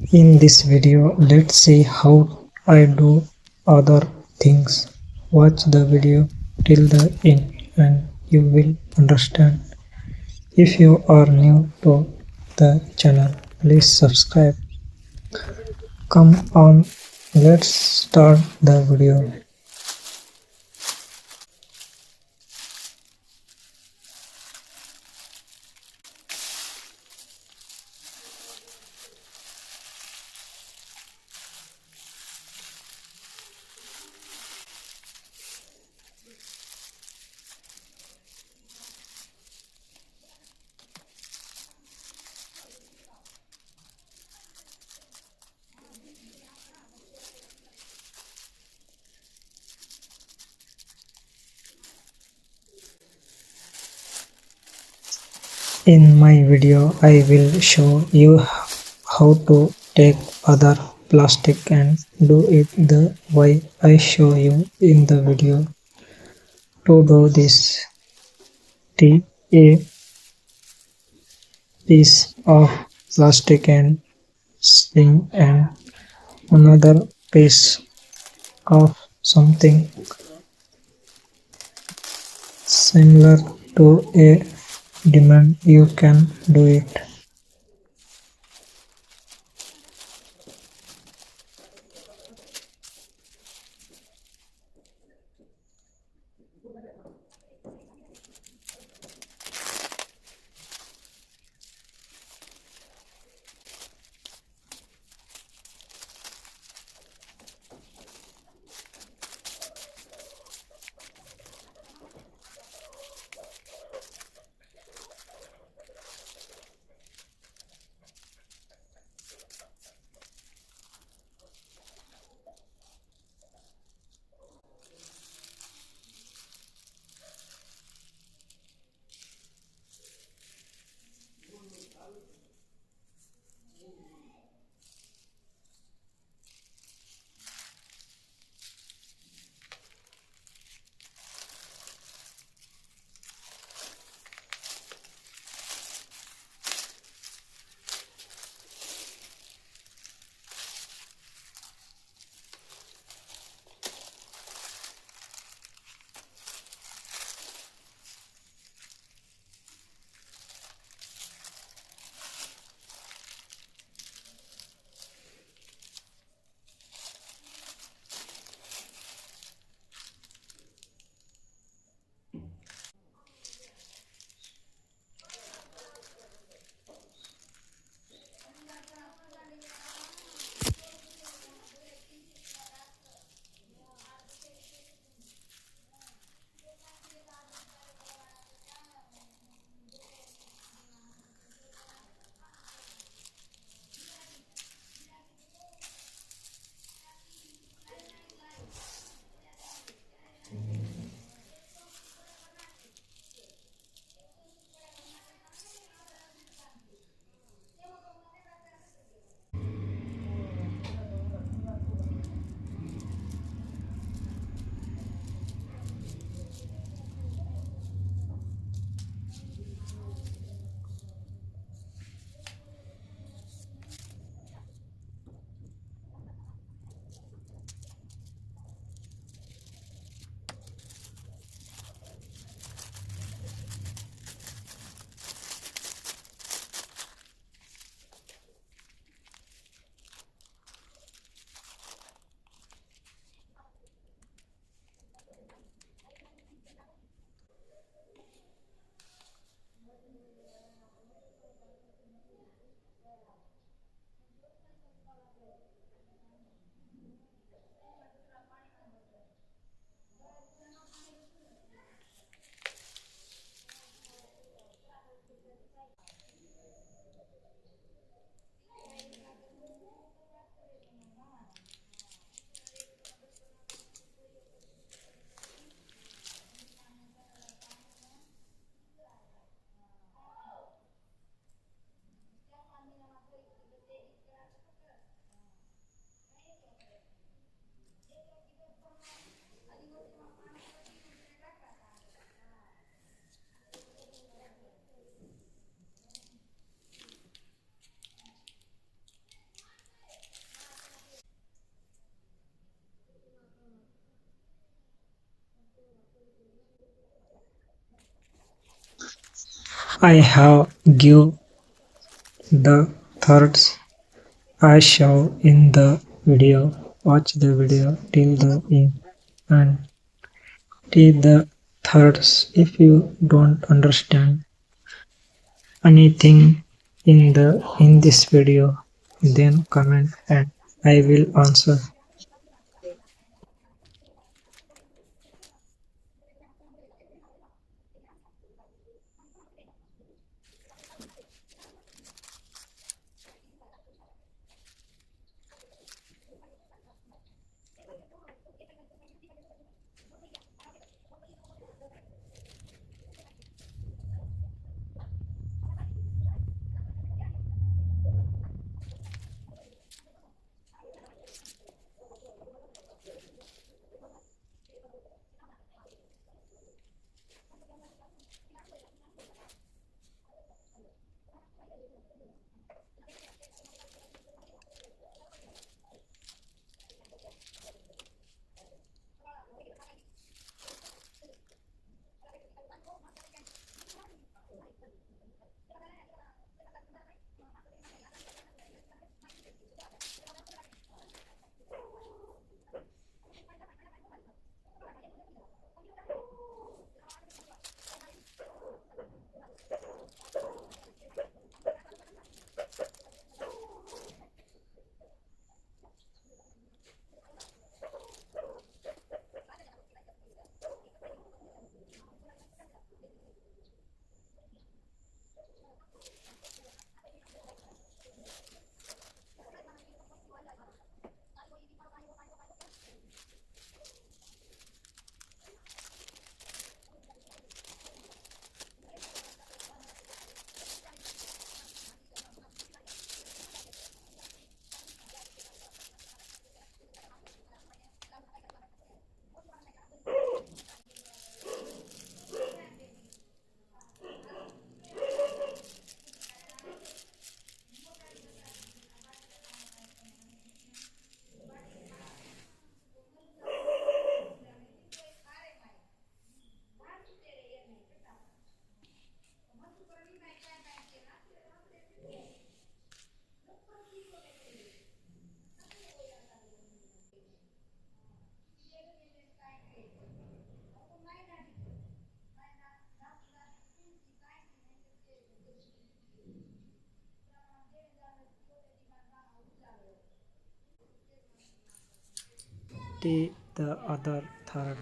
In this video, let's see how I do other things. Watch the video till the end and you will understand. If you are new to the channel, please subscribe. Come on, let's start the video. In my video, I will show you how to take other plastic and do it the way I show you in the video. To do this, take a piece of plastic and string and another piece of something similar to a diamond. You can do it. I have give the thoughts I show in the video. Watch the video till the end and take the thoughts. If you don't understand anything in this video, then comment and I will answer. Take the other third.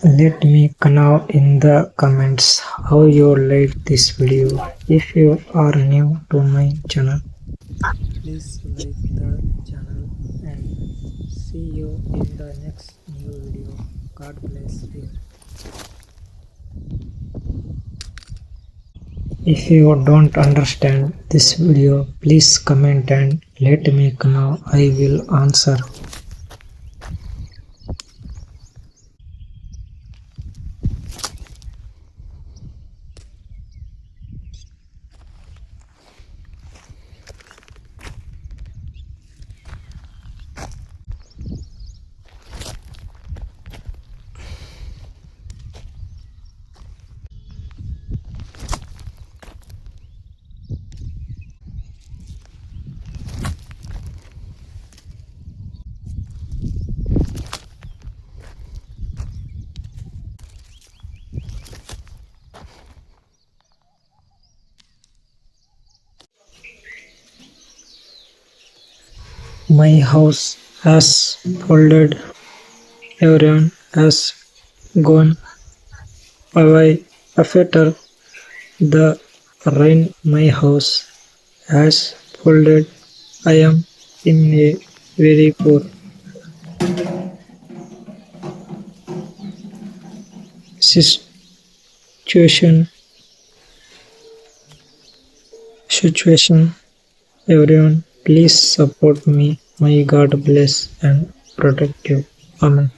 Let me know in the comments how you like this video. If you are new to my channel, please like the channel and see you in the next new video. God bless you. If you don't understand this video, please comment and let me know. I will answer. My house has folded. Everyone has gone away after the rain. My house has folded. I am in a very poor situation. Situation. Everyone, please support me. May God bless and protect you. Amen.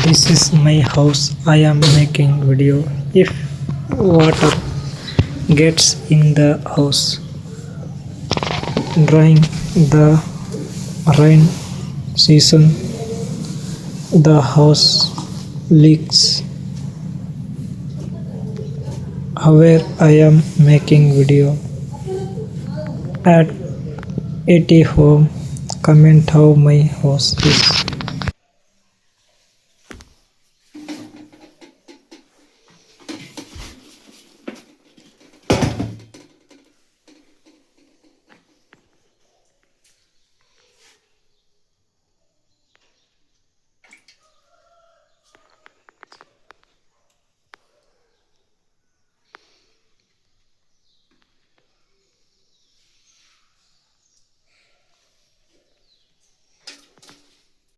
This is my house. I am making video. If water gets in the house during the rain season, the house leaks. Where I am making video at 80 home. Comment how my house is.